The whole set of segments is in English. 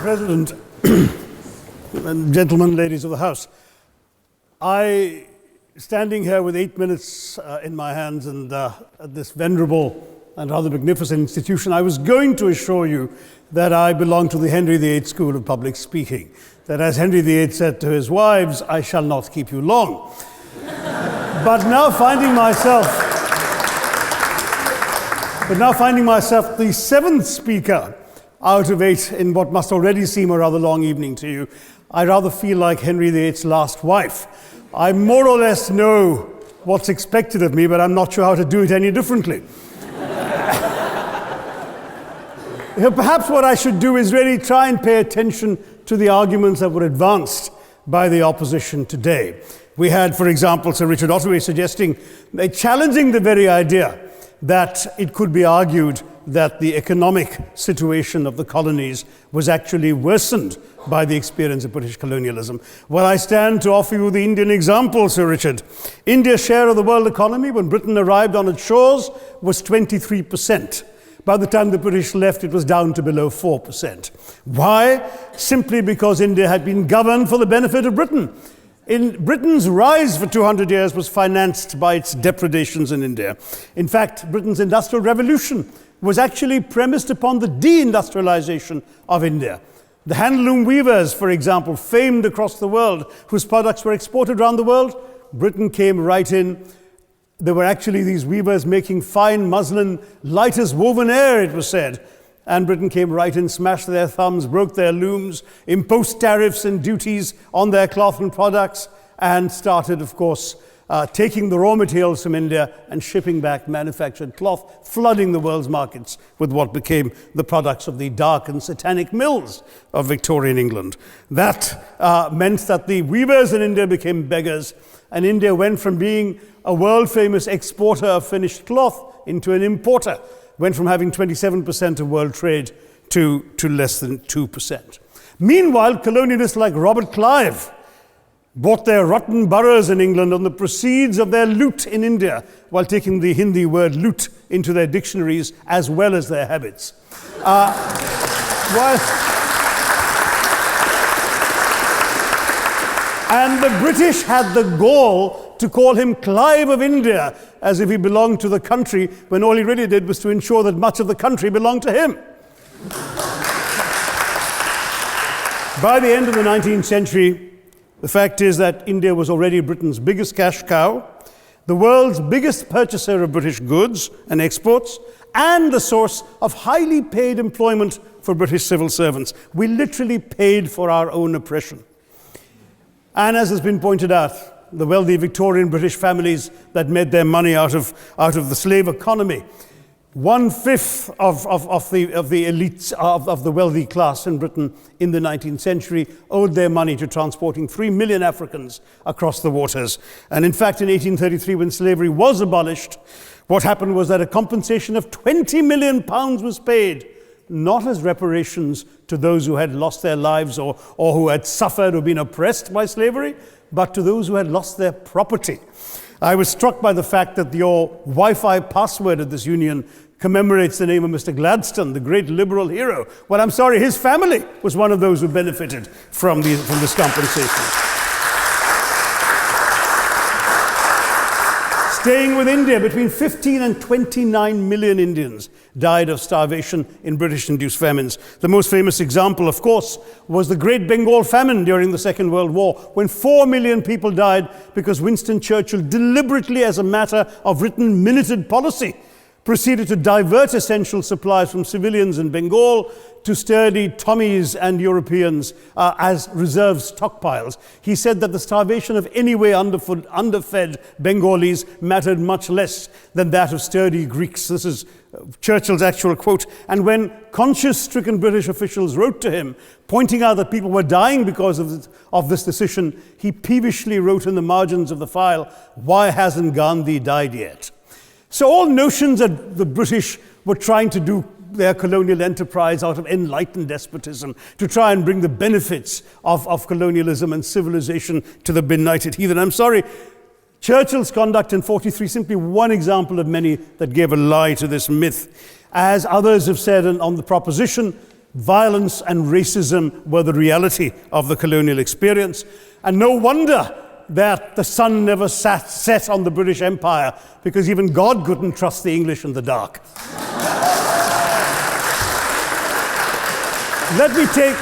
President, and gentlemen, ladies of the House, standing here with 8 minutes in my hands and at this venerable and rather magnificent institution, I was going to assure you that I belong to the Henry VIII School of Public Speaking, that as Henry VIII said to his wives, I shall not keep you long. But now finding myself the seventh speaker out of 8 in what must already seem a rather long evening to you, I rather feel like Henry VIII's last wife. I more or less know what's expected of me, but I'm not sure how to do it any differently. Perhaps what I should do is really try and pay attention to the arguments that were advanced by the opposition today. We had, for example, Sir Richard Ottaway challenging the very idea that it could be argued that the economic situation of the colonies was actually worsened by the experience of British colonialism. Well, I stand to offer you the Indian example, Sir Richard. India's share of the world economy when Britain arrived on its shores was 23%. By the time the British left, it was down to below 4%. Why? Simply because India had been governed for the benefit of Britain. Britain's rise for 200 years was financed by its depredations in India. In fact, Britain's industrial revolution was actually premised upon the deindustrialization of India. The handloom weavers, for example, famed across the world, whose products were exported around the world, Britain came right in. There were actually these weavers making fine muslin, light as woven air, it was said. And Britain came right in, smashed their thumbs, broke their looms, imposed tariffs and duties on their cloth and products, and started, of course, taking the raw materials from India and shipping back manufactured cloth, flooding the world's markets with what became the products of the dark and satanic mills of Victorian England. That meant that the weavers in India became beggars, and India went from being a world-famous exporter of finished cloth into an importer, went from having 27% of world trade to less than 2%. Meanwhile, colonialists like Robert Clive bought their rotten boroughs in England on the proceeds of their loot in India, while taking the Hindi word loot into their dictionaries as well as their habits. And the British had the gall to call him Clive of India, as if he belonged to the country, when all he really did was to ensure that much of the country belonged to him. By the end of the 19th century, the fact is that India was already Britain's biggest cash cow, the world's biggest purchaser of British goods and exports, and the source of highly paid employment for British civil servants. We literally paid for our own oppression. And as has been pointed out, the wealthy Victorian British families that made their money out of the slave economy, 1/5 of the elites of the wealthy class in Britain in the 19th century owed their money to transporting 3 million Africans across the waters. And in fact, in 1833, when slavery was abolished, what happened was that a compensation of £20 million was paid, not as reparations to those who had lost their lives or who had suffered or been oppressed by slavery, but to those who had lost their property. I was struck by the fact that your Wi-Fi password at this union commemorates the name of Mr. Gladstone, the great liberal hero. Well, I'm sorry, his family was one of those who benefited from this compensation. Staying with India, between 15 and 29 million Indians died of starvation in British-induced famines. The most famous example, of course, was the Great Bengal Famine during the Second World War, when 4 million people died because Winston Churchill, deliberately as a matter of written minuted policy, proceeded to divert essential supplies from civilians in Bengal to sturdy Tommies and Europeans as reserve stockpiles. He said that the starvation of anyway underfed Bengalis mattered much less than that of sturdy Greeks. This is Churchill's actual quote. And when conscience-stricken British officials wrote to him, pointing out that people were dying because of this decision, he peevishly wrote in the margins of the file, "Why hasn't Gandhi died yet?" So all notions that the British were trying to do their colonial enterprise out of enlightened despotism, to try and bring the benefits of colonialism and civilization to the benighted heathen. I'm sorry, Churchill's conduct in 43, simply one example of many that gave a lie to this myth. As others have said on the proposition, violence and racism were the reality of the colonial experience. And no wonder that the sun never set on the British Empire, because even God couldn't trust the English in the dark. Let me take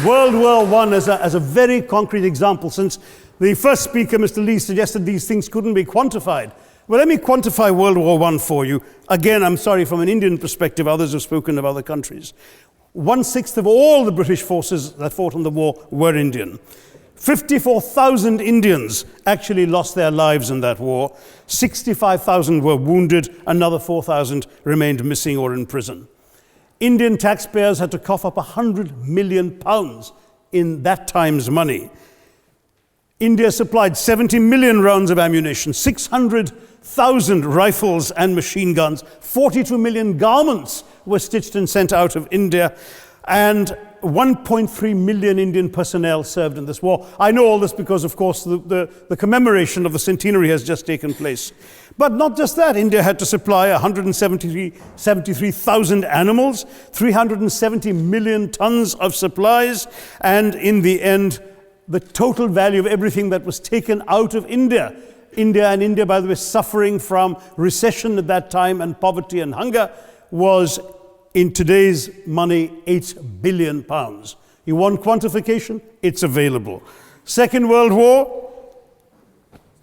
World War I as a very concrete example, since the first speaker, Mr. Lee, suggested these things couldn't be quantified. Well, let me quantify World War I for you. Again, I'm sorry, from an Indian perspective, others have spoken of other countries. 1/6 of all the British forces that fought in the war were Indian. 54,000 Indians actually lost their lives in that war. 65,000 were wounded. Another 4,000 remained missing or in prison. Indian taxpayers had to cough up £100 million in that time's money. India supplied 70 million rounds of ammunition, 600,000 rifles and machine guns, 42 million garments were stitched and sent out of India, and 1.3 million Indian personnel served in this war. I know all this because, of course, the commemoration of the centenary has just taken place. But not just that, India had to supply 173,000 animals, 370 million tons of supplies, and in the end, the total value of everything that was taken out of India, India, by the way, suffering from recession at that time and poverty and hunger, was, in today's money, £8 billion. You want quantification? It's available. Second World War,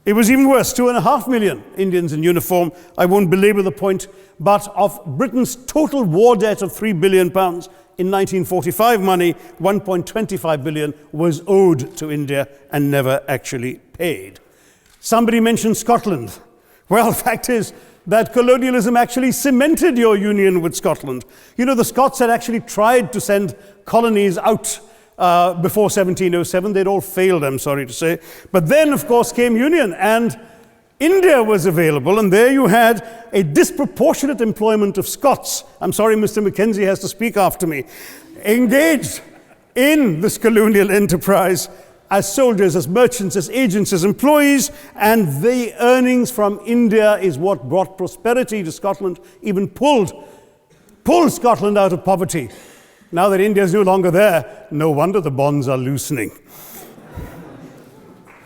it was even worse, 2.5 million Indians in uniform. I won't belabor the point, but of Britain's total war debt of £3 billion, in 1945 money, 1.25 billion was owed to India and never actually paid. Somebody mentioned Scotland. Well, the fact is that colonialism actually cemented your union with Scotland. You know, the Scots had actually tried to send colonies out before 1707. They'd all failed, I'm sorry to say. But then, of course, came union, and India was available, and there you had a disproportionate employment of Scots. I'm sorry, Mr. Mackenzie has to speak after me. Engaged in this colonial enterprise as soldiers, as merchants, as agents, as employees, and the earnings from India is what brought prosperity to Scotland, even pulled Scotland out of poverty. Now that India is no longer there, no wonder the bonds are loosening.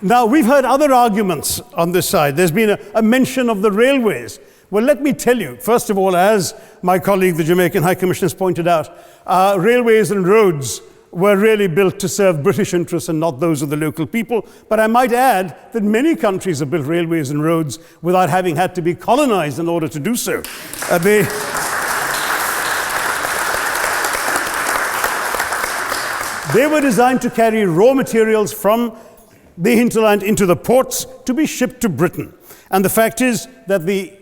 Now, we've heard other arguments on this side. There's been a mention of the railways. Well, let me tell you, first of all, as my colleague, the Jamaican High Commissioner, has pointed out, railways and roads were really built to serve British interests and not those of the local people. But I might add that many countries have built railways and roads without having had to be colonized in order to do so. They were designed to carry raw materials from the hinterland into the ports to be shipped to Britain. And the fact is that the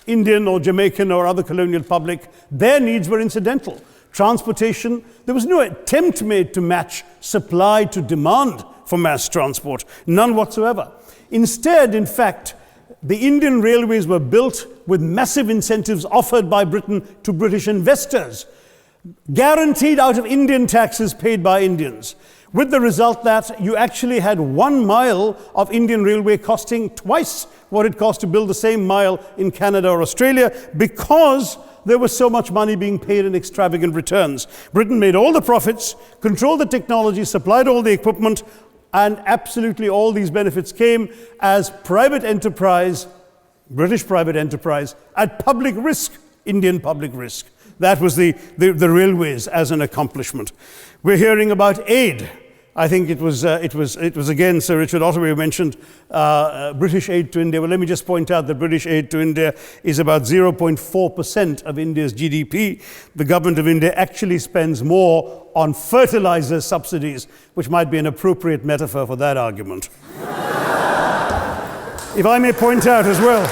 Indian or Jamaican or other colonial public, their needs were incidental. Transportation, there was no attempt made to match supply to demand for mass transport, none whatsoever. Instead, in fact, the Indian railways were built with massive incentives offered by Britain to British investors, guaranteed out of Indian taxes paid by Indians, with the result that you actually had 1 mile of Indian railway costing twice what it cost to build the same mile in Canada or Australia, because there was so much money being paid in extravagant returns. Britain made all the profits, controlled the technology, supplied all the equipment, and absolutely all these benefits came as private enterprise, British private enterprise, at public risk, Indian public risk. That was the railways as an accomplishment. We're hearing about aid. I think it was again Sir Richard Ottaway who mentioned British aid to India. Well, let me just point out that British aid to India is about 0.4% of India's GDP. The government of India actually spends more on fertilizer subsidies, which might be an appropriate metaphor for that argument. If I may point out as well,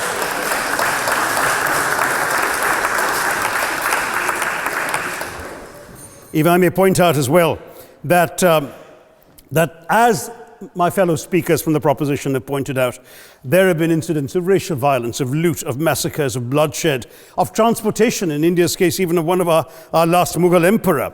that as my fellow speakers from the proposition have pointed out, there have been incidents of racial violence, of loot, of massacres, of bloodshed, of transportation, in India's case, even of one of our last Mughal emperor.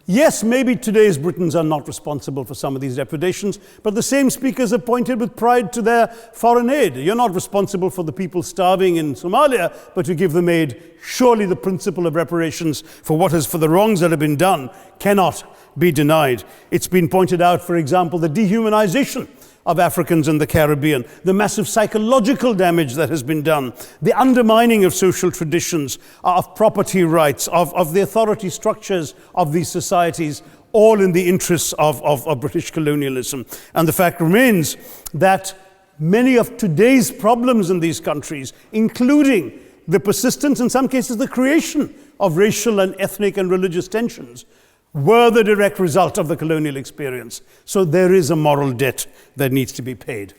Yes, maybe today's Britons are not responsible for some of these depredations, but the same speakers have pointed with pride to their foreign aid. You're not responsible for the people starving in Somalia, but you give them aid. Surely the principle of reparations for the wrongs that have been done cannot be denied. It's been pointed out, for example, the dehumanization of Africans in the Caribbean, the massive psychological damage that has been done, the undermining of social traditions, of property rights, of the authority structures of these societies, all in the interests of British colonialism. And the fact remains that many of today's problems in these countries, including the persistence, in some cases the creation of racial and ethnic and religious tensions, were the direct result of the colonial experience. So there is a moral debt that needs to be paid.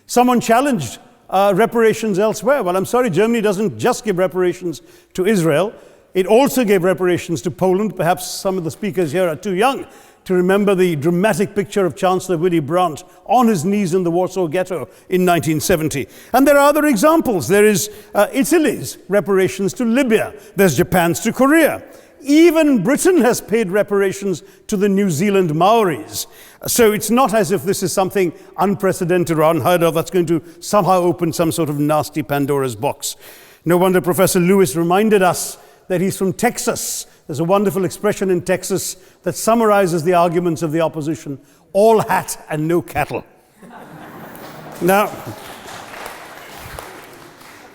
Someone challenged reparations elsewhere. Well, I'm sorry, Germany doesn't just give reparations to Israel. It also gave reparations to Poland. Perhaps some of the speakers here are too young to remember the dramatic picture of Chancellor Willy Brandt on his knees in the Warsaw Ghetto in 1970. And there are other examples. There is Italy's reparations to Libya. There's Japan's to Korea. Even Britain has paid reparations to the New Zealand Maoris. So it's not as if this is something unprecedented or unheard of that's going to somehow open some sort of nasty Pandora's box. No wonder Professor Lewis reminded us that he's from Texas. There's a wonderful expression in Texas that summarizes the arguments of the opposition: all hat and no cattle. Now,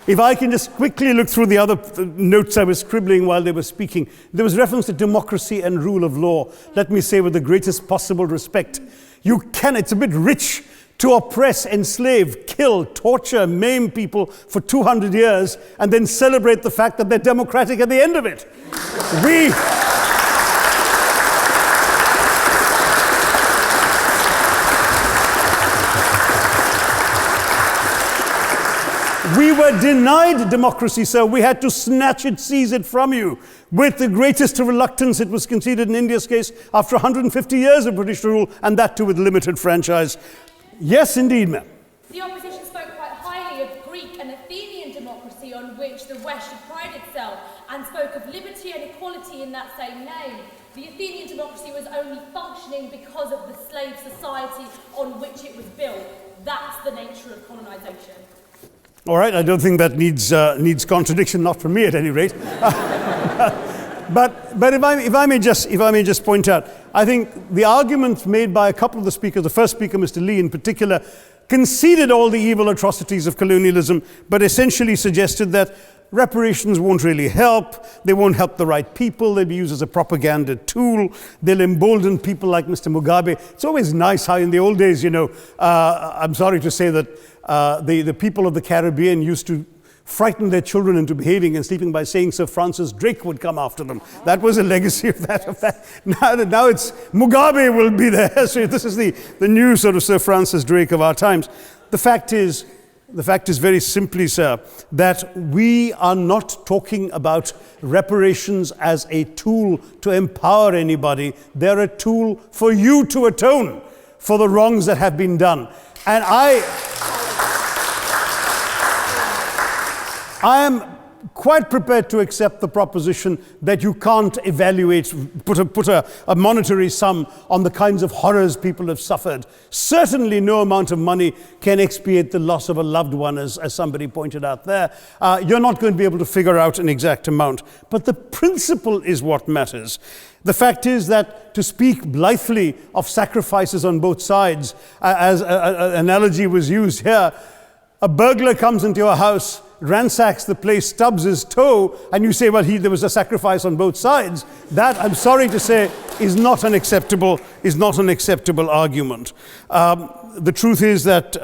if I can just quickly look through the other notes I was scribbling while they were speaking, there was reference to democracy and rule of law. Let me say with the greatest possible respect, it's a bit rich to oppress, enslave, kill, torture, maim people for 200 years and then celebrate the fact that they're democratic at the end of it. We were denied democracy, sir. We had to snatch it, seize it from you. With the greatest reluctance, it was conceded in India's case after 150 years of British rule, and that too with limited franchise. Yes, indeed, ma'am. The opposition spoke quite highly of Greek and Athenian democracy on which the West should pride itself, and spoke of liberty and equality in that same name. The Athenian democracy was only functioning because of the slave society on which it was built. That's the nature of colonisation. All right, I don't think that needs contradiction, not from me at any rate. But if I may just point out, I think the argument made by a couple of the speakers, the first speaker, Mr. Lee in particular, conceded all the evil atrocities of colonialism, but essentially suggested that reparations won't really help. They won't help the right people. They'll be used as a propaganda tool. They'll embolden people like Mr. Mugabe. It's always nice how in the old days, I'm sorry to say that the people of the Caribbean used to frighten their children into behaving and sleeping by saying Sir Francis Drake would come after them. That was a legacy of that. Now it's Mugabe will be there. So this is the new sort of Sir Francis Drake of our times. The fact is very simply, sir, that we are not talking about reparations as a tool to empower anybody. They're a tool for you to atone for the wrongs that have been done. And I am quite prepared to accept the proposition that you can't put a monetary sum on the kinds of horrors people have suffered. Certainly no amount of money can expiate the loss of a loved one, as somebody pointed out there. You're not going to be able to figure out an exact amount. But the principle is what matters. The fact is that to speak blithely of sacrifices on both sides, as an analogy was used here, a burglar comes into your house, ransacks the place, stubs his toe, and you say, well, there was a sacrifice on both sides. That, I'm sorry to say, is not an acceptable argument. The truth is that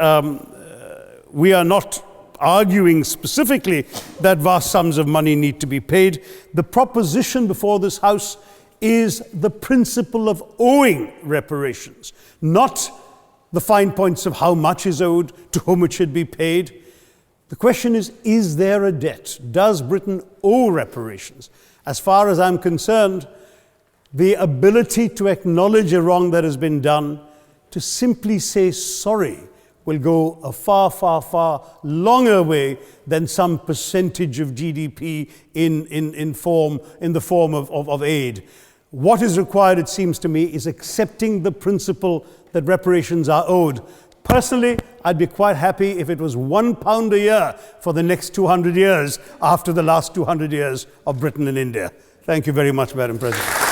we are not arguing specifically that vast sums of money need to be paid. The proposition before this House is the principle of owing reparations, not the fine points of how much is owed, to whom it should be paid. The question is there a debt? Does Britain owe reparations? As far as I'm concerned, the ability to acknowledge a wrong that has been done, to simply say sorry, will go a far, far, far longer way than some percentage of GDP in the form of aid. What is required, it seems to me, is accepting the principle that reparations are owed. Personally, I'd be quite happy if it was £1 a year for the next 200 years after the last 200 years of Britain and India. Thank you very much, Madam President.